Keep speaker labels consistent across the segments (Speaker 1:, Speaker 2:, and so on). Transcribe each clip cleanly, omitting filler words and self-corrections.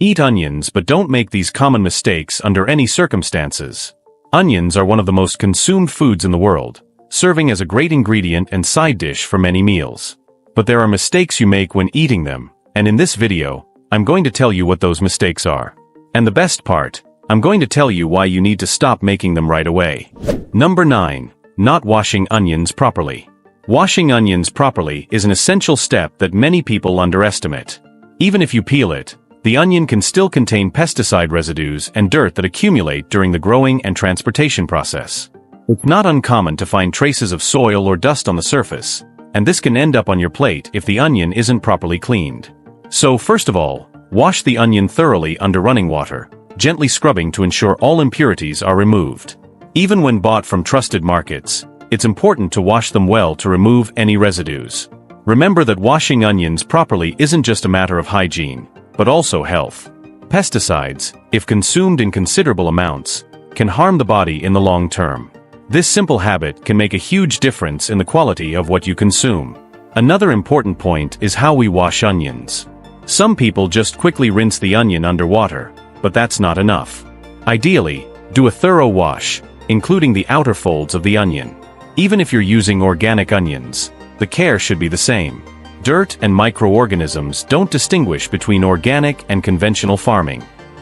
Speaker 1: Eat onions, but don't make these common mistakes under any circumstances. Onions are one of the most consumed foods in the world, serving as a great ingredient and side dish for many meals. But there are mistakes you make when eating them, and in this video, I'm going to tell you what those mistakes are. And the best part, I'm going to tell you why you need to stop making them right away. Number 9. Not washing onions properly. Washing onions properly is an essential step that many people underestimate. Even if you peel it, the onion can still contain pesticide residues and dirt that accumulate during the growing and transportation process. It's not uncommon to find traces of soil or dust on the surface, and this can end up on your plate if the onion isn't properly cleaned. So first of all, wash the onion thoroughly under running water, gently scrubbing to ensure all impurities are removed. Even when bought from trusted markets, it's important to wash them well to remove any residues. Remember that washing onions properly isn't just a matter of hygiene, but also health. Pesticides, if consumed in considerable amounts, can harm the body in the long term. This simple habit can make a huge difference in the quality of what you consume. Another important point is how we wash onions. Some people just quickly rinse the onion under water, but that's not enough. Ideally, do a thorough wash, including the outer folds of the onion. Even if you're using organic onions, the care should be the same. Dirt and microorganisms don't distinguish between organic and conventional farming.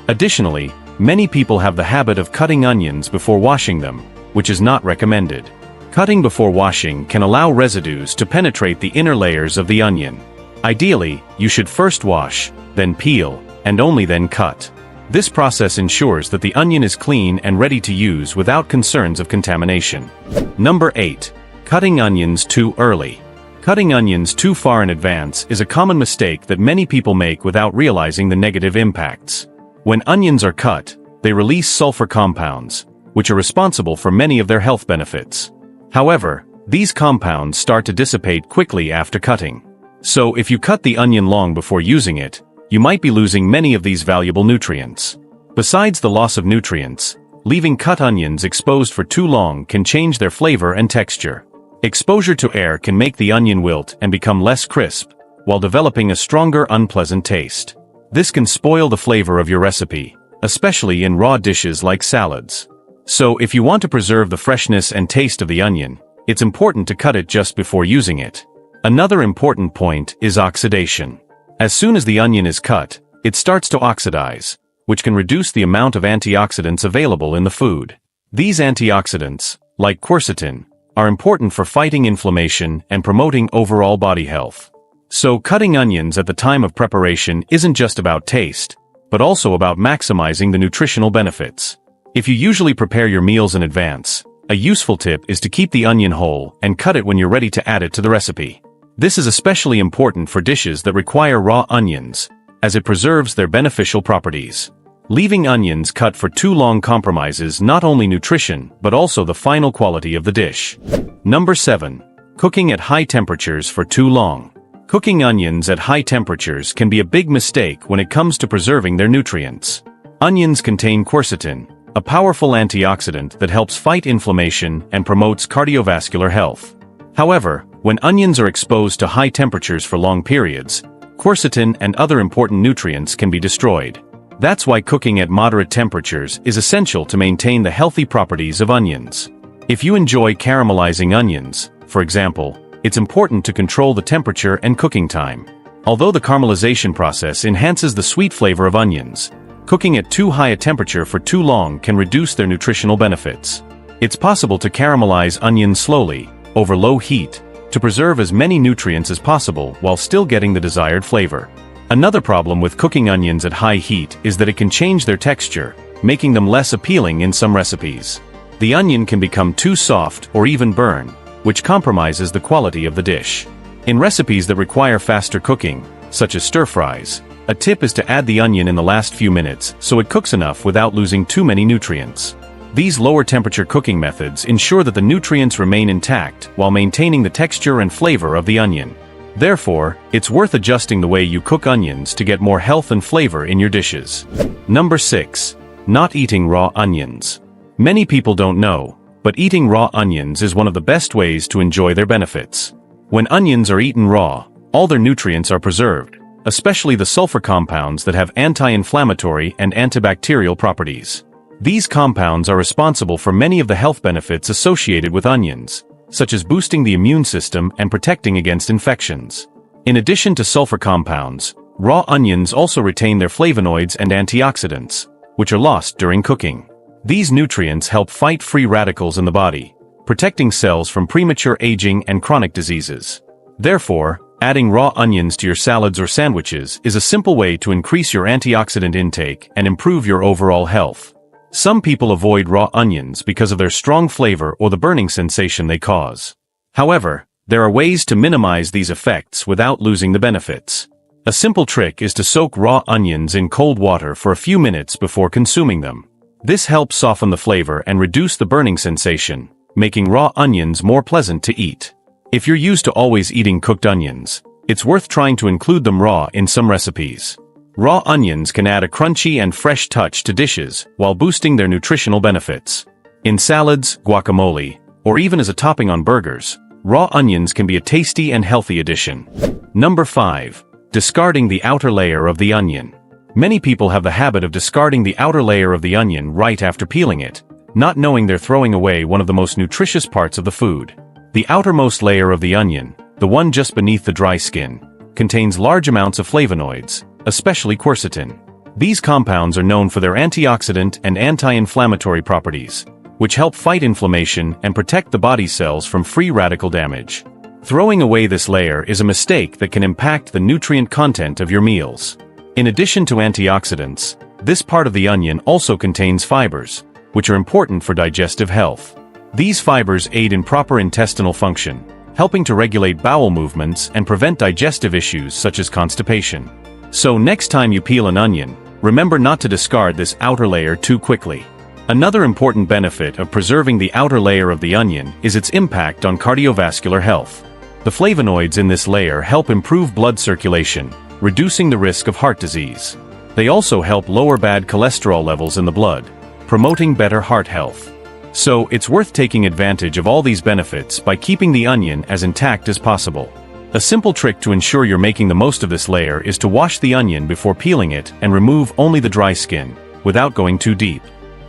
Speaker 1: Additionally, many people have the habit of cutting onions before washing them, which is not recommended. Cutting before washing can allow residues to penetrate the inner layers of the onion. Ideally, you should first wash, then peel, and only then cut. This process ensures that the onion is clean and ready to use without concerns of contamination. Number 8. Cutting onions too early. Cutting onions too far in advance is a common mistake that many people make without realizing the negative impacts. When onions are cut, they release sulfur compounds, which are responsible for many of their health benefits. However, these compounds start to dissipate quickly after cutting. So if you cut the onion long before using it, you might be losing many of these valuable nutrients. Besides the loss of nutrients, leaving cut onions exposed for too long can change their flavor and texture. Exposure to air can make the onion wilt and become less crisp, while developing a stronger, unpleasant taste. This can spoil the flavor of your recipe, especially in raw dishes like salads. So if you want to preserve the freshness and taste of the onion, it's important to cut it just before using it. Another important point is oxidation. As soon as the onion is cut, it starts to oxidize, which can reduce the amount of antioxidants available in the food. These antioxidants, like quercetin, are important for fighting inflammation and promoting overall body health. So cutting onions at the time of preparation isn't just about taste, but also about maximizing the nutritional benefits. If you usually prepare your meals in advance, a useful tip is to keep the onion whole and cut it when you're ready to add it to the recipe. This is especially important for dishes that require raw onions, as it preserves their beneficial properties. Leaving onions cut for too long compromises not only nutrition but also the final quality of the dish. Number 7. Cooking at high temperatures for too long. Cooking onions at high temperatures can be a big mistake when it comes to preserving their nutrients. Onions contain quercetin, a powerful antioxidant that helps fight inflammation and promotes cardiovascular health. However, when onions are exposed to high temperatures for long periods, quercetin and other important nutrients can be destroyed. That's why cooking at moderate temperatures is essential to maintain the healthy properties of onions. If you enjoy caramelizing onions, for example, it's important to control the temperature and cooking time. Although the caramelization process enhances the sweet flavor of onions, cooking at too high a temperature for too long can reduce their nutritional benefits. It's possible to caramelize onions slowly, over low heat, to preserve as many nutrients as possible while still getting the desired flavor. Another problem with cooking onions at high heat is that it can change their texture, making them less appealing in some recipes. The onion can become too soft or even burn, which compromises the quality of the dish. In recipes that require faster cooking, such as stir-fries, a tip is to add the onion in the last few minutes so it cooks enough without losing too many nutrients. These lower temperature cooking methods ensure that the nutrients remain intact while maintaining the texture and flavor of the onion. Therefore, it's worth adjusting the way you cook onions to get more health and flavor in your dishes. Number 6. Not eating raw onions. Many people don't know, but eating raw onions is one of the best ways to enjoy their benefits. When onions are eaten raw, all their nutrients are preserved, especially the sulfur compounds that have anti-inflammatory and antibacterial properties. These compounds are responsible for many of the health benefits associated with onions, such as boosting the immune system and protecting against infections. In addition to sulfur compounds, raw onions also retain their flavonoids and antioxidants, which are lost during cooking. These nutrients help fight free radicals in the body, protecting cells from premature aging and chronic diseases. Therefore, adding raw onions to your salads or sandwiches is a simple way to increase your antioxidant intake and improve your overall health. Some people avoid raw onions because of their strong flavor or the burning sensation they cause. However, there are ways to minimize these effects without losing the benefits. A simple trick is to soak raw onions in cold water for a few minutes before consuming them. This helps soften the flavor and reduce the burning sensation, making raw onions more pleasant to eat. If you're used to always eating cooked onions, it's worth trying to include them raw in some recipes. Raw onions can add a crunchy and fresh touch to dishes while boosting their nutritional benefits. In salads, guacamole, or even as a topping on burgers, raw onions can be a tasty and healthy addition. Number 5. Discarding the outer layer of the onion. Many people have the habit of discarding the outer layer of the onion right after peeling it, not knowing they're throwing away one of the most nutritious parts of the food. The outermost layer of the onion, the one just beneath the dry skin, contains large amounts of flavonoids, especially quercetin. These compounds are known for their antioxidant and anti-inflammatory properties, which help fight inflammation and protect the body cells from free radical damage. Throwing away this layer is a mistake that can impact the nutrient content of your meals. In addition to antioxidants, this part of the onion also contains fibers, which are important for digestive health. These fibers aid in proper intestinal function, helping to regulate bowel movements and prevent digestive issues such as constipation. So next time you peel an onion, remember not to discard this outer layer too quickly. Another important benefit of preserving the outer layer of the onion is its impact on cardiovascular health. The flavonoids in this layer help improve blood circulation, reducing the risk of heart disease. They also help lower bad cholesterol levels in the blood, promoting better heart health. So it's worth taking advantage of all these benefits by keeping the onion as intact as possible. A simple trick to ensure you're making the most of this layer is to wash the onion before peeling it and remove only the dry skin, without going too deep.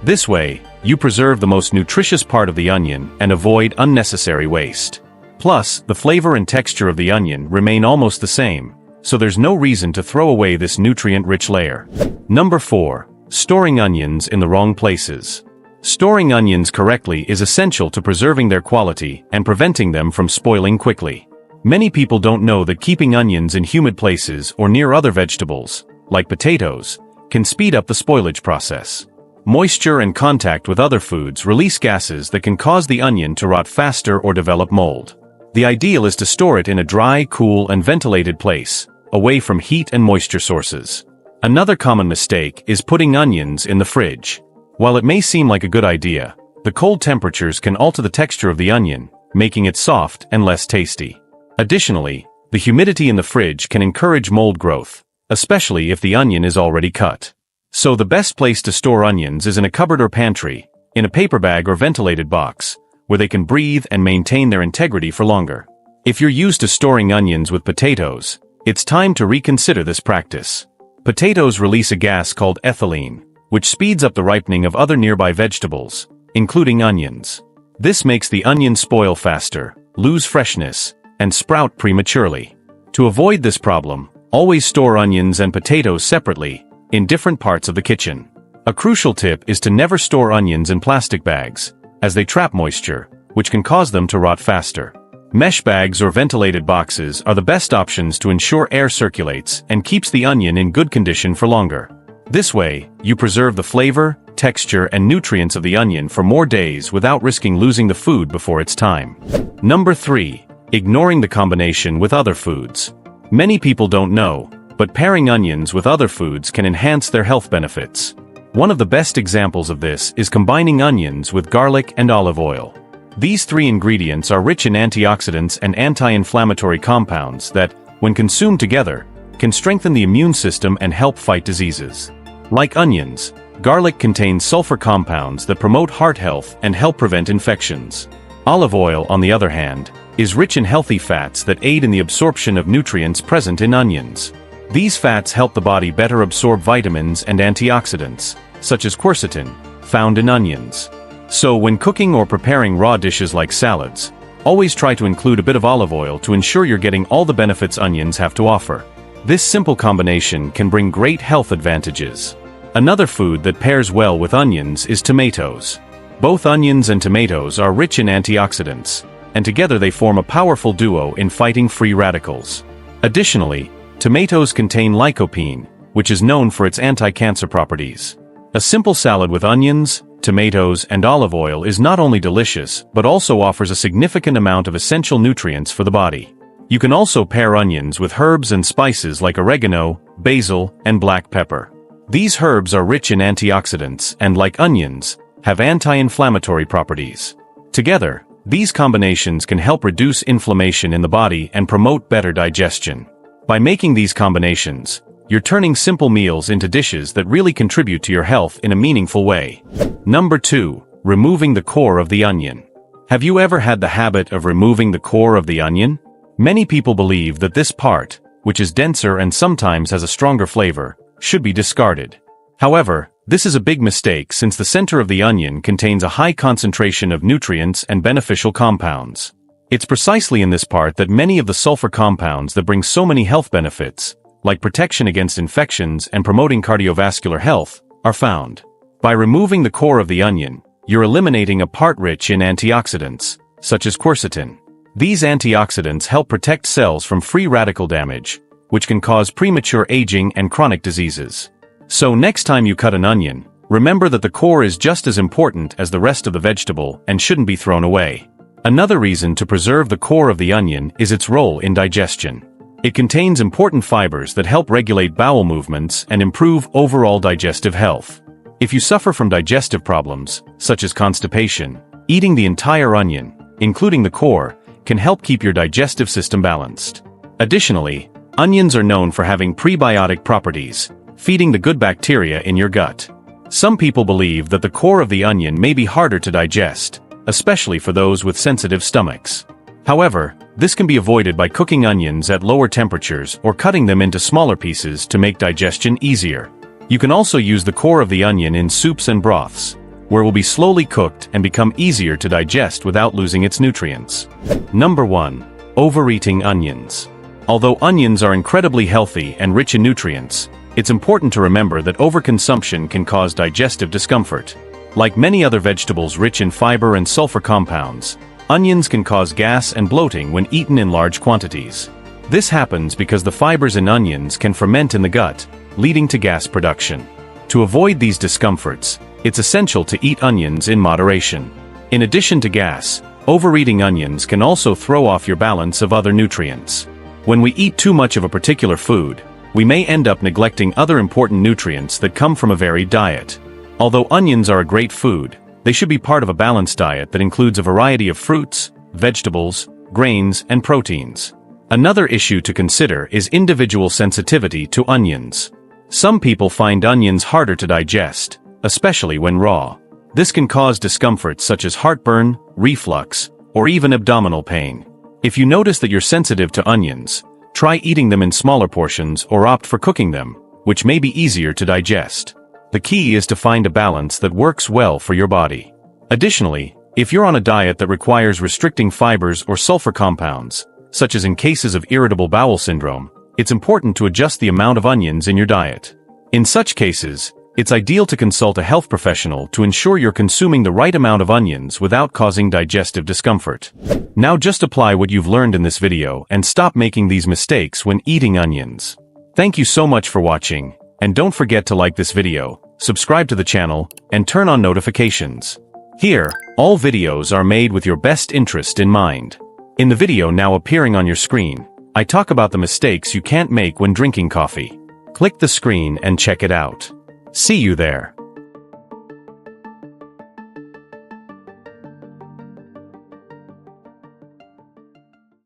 Speaker 1: This way, you preserve the most nutritious part of the onion and avoid unnecessary waste. Plus, the flavor and texture of the onion remain almost the same, so there's no reason to throw away this nutrient-rich layer. Number 4. Storing onions in the wrong places. Storing onions correctly is essential to preserving their quality and preventing them from spoiling quickly. Many people don't know that keeping onions in humid places or near other vegetables, like potatoes, can speed up the spoilage process. Moisture and contact with other foods release gases that can cause the onion to rot faster or develop mold. The ideal is to store it in a dry, cool, and ventilated place, away from heat and moisture sources. Another common mistake is putting onions in the fridge. While it may seem like a good idea, the cold temperatures can alter the texture of the onion, making it soft and less tasty. Additionally, the humidity in the fridge can encourage mold growth, especially if the onion is already cut. So the best place to store onions is in a cupboard or pantry, in a paper bag or ventilated box, where they can breathe and maintain their integrity for longer. If you're used to storing onions with potatoes, it's time to reconsider this practice. Potatoes release a gas called ethylene, which speeds up the ripening of other nearby vegetables, including onions. This makes the onion spoil faster, lose freshness, and sprout prematurely. To avoid this problem, always store onions and potatoes separately, in different parts of the kitchen. A crucial tip is to never store onions in plastic bags, as they trap moisture, which can cause them to rot faster. Mesh bags or ventilated boxes are the best options to ensure air circulates and keeps the onion in good condition for longer. This way, you preserve the flavor, texture, and nutrients of the onion for more days without risking losing the food before it's time. Number 3. Ignoring the combination with other foods. Many people don't know, but pairing onions with other foods can enhance their health benefits. One of the best examples of this is combining onions with garlic and olive oil. These 3 ingredients are rich in antioxidants and anti-inflammatory compounds that, when consumed together, can strengthen the immune system and help fight diseases. Like onions, garlic contains sulfur compounds that promote heart health and help prevent infections. Olive oil, on the other hand, is rich in healthy fats that aid in the absorption of nutrients present in onions. These fats help the body better absorb vitamins and antioxidants, such as quercetin, found in onions. So when cooking or preparing raw dishes like salads, always try to include a bit of olive oil to ensure you're getting all the benefits onions have to offer. This simple combination can bring great health advantages. Another food that pairs well with onions is tomatoes. Both onions and tomatoes are rich in antioxidants, and together they form a powerful duo in fighting free radicals. Additionally, tomatoes contain lycopene, which is known for its anti-cancer properties. A simple salad with onions, tomatoes, and olive oil is not only delicious, but also offers a significant amount of essential nutrients for the body. You can also pair onions with herbs and spices like oregano, basil, and black pepper. These herbs are rich in antioxidants and, like onions, have anti-inflammatory properties. Together, these combinations can help reduce inflammation in the body and promote better digestion. By making these combinations, you're turning simple meals into dishes that really contribute to your health in a meaningful way. Number 2. Removing the core of the onion. Have you ever had the habit of removing the core of the onion? Many people believe that this part, which is denser and sometimes has a stronger flavor, should be discarded. However, this is a big mistake since the center of the onion contains a high concentration of nutrients and beneficial compounds. It's precisely in this part that many of the sulfur compounds that bring so many health benefits, like protection against infections and promoting cardiovascular health, are found. By removing the core of the onion, you're eliminating a part rich in antioxidants, such as quercetin. These antioxidants help protect cells from free radical damage, which can cause premature aging and chronic diseases. So next time you cut an onion, remember that the core is just as important as the rest of the vegetable and shouldn't be thrown away. Another reason to preserve the core of the onion is its role in digestion. It contains important fibers that help regulate bowel movements and improve overall digestive health. If you suffer from digestive problems, such as constipation, eating the entire onion, including the core, can help keep your digestive system balanced. Additionally, onions are known for having prebiotic properties, feeding the good bacteria in your gut. Some people believe that the core of the onion may be harder to digest, especially for those with sensitive stomachs. However, this can be avoided by cooking onions at lower temperatures or cutting them into smaller pieces to make digestion easier. You can also use the core of the onion in soups and broths, where it will be slowly cooked and become easier to digest without losing its nutrients. Number 1. Overeating onions. Although onions are incredibly healthy and rich in nutrients, it's important to remember that overconsumption can cause digestive discomfort. Like many other vegetables rich in fiber and sulfur compounds, onions can cause gas and bloating when eaten in large quantities. This happens because the fibers in onions can ferment in the gut, leading to gas production. To avoid these discomforts, it's essential to eat onions in moderation. In addition to gas, overeating onions can also throw off your balance of other nutrients. When we eat too much of a particular food, we may end up neglecting other important nutrients that come from a varied diet. Although onions are a great food, they should be part of a balanced diet that includes a variety of fruits, vegetables, grains, and proteins. Another issue to consider is individual sensitivity to onions. Some people find onions harder to digest, especially when raw. This can cause discomforts such as heartburn, reflux, or even abdominal pain. If you notice that you're sensitive to onions, try eating them in smaller portions or opt for cooking them, which may be easier to digest. The key is to find a balance that works well for your body. Additionally, if you're on a diet that requires restricting fibers or sulfur compounds, such as in cases of irritable bowel syndrome, it's important to adjust the amount of onions in your diet. In such cases, it's ideal to consult a health professional to ensure you're consuming the right amount of onions without causing digestive discomfort. Now just apply what you've learned in this video and stop making these mistakes when eating onions. Thank you so much for watching, and don't forget to like this video, subscribe to the channel, and turn on notifications. Here, all videos are made with your best interest in mind. In the video now appearing on your screen, I talk about the mistakes you can't make when drinking coffee. Click the screen and check it out. See you there.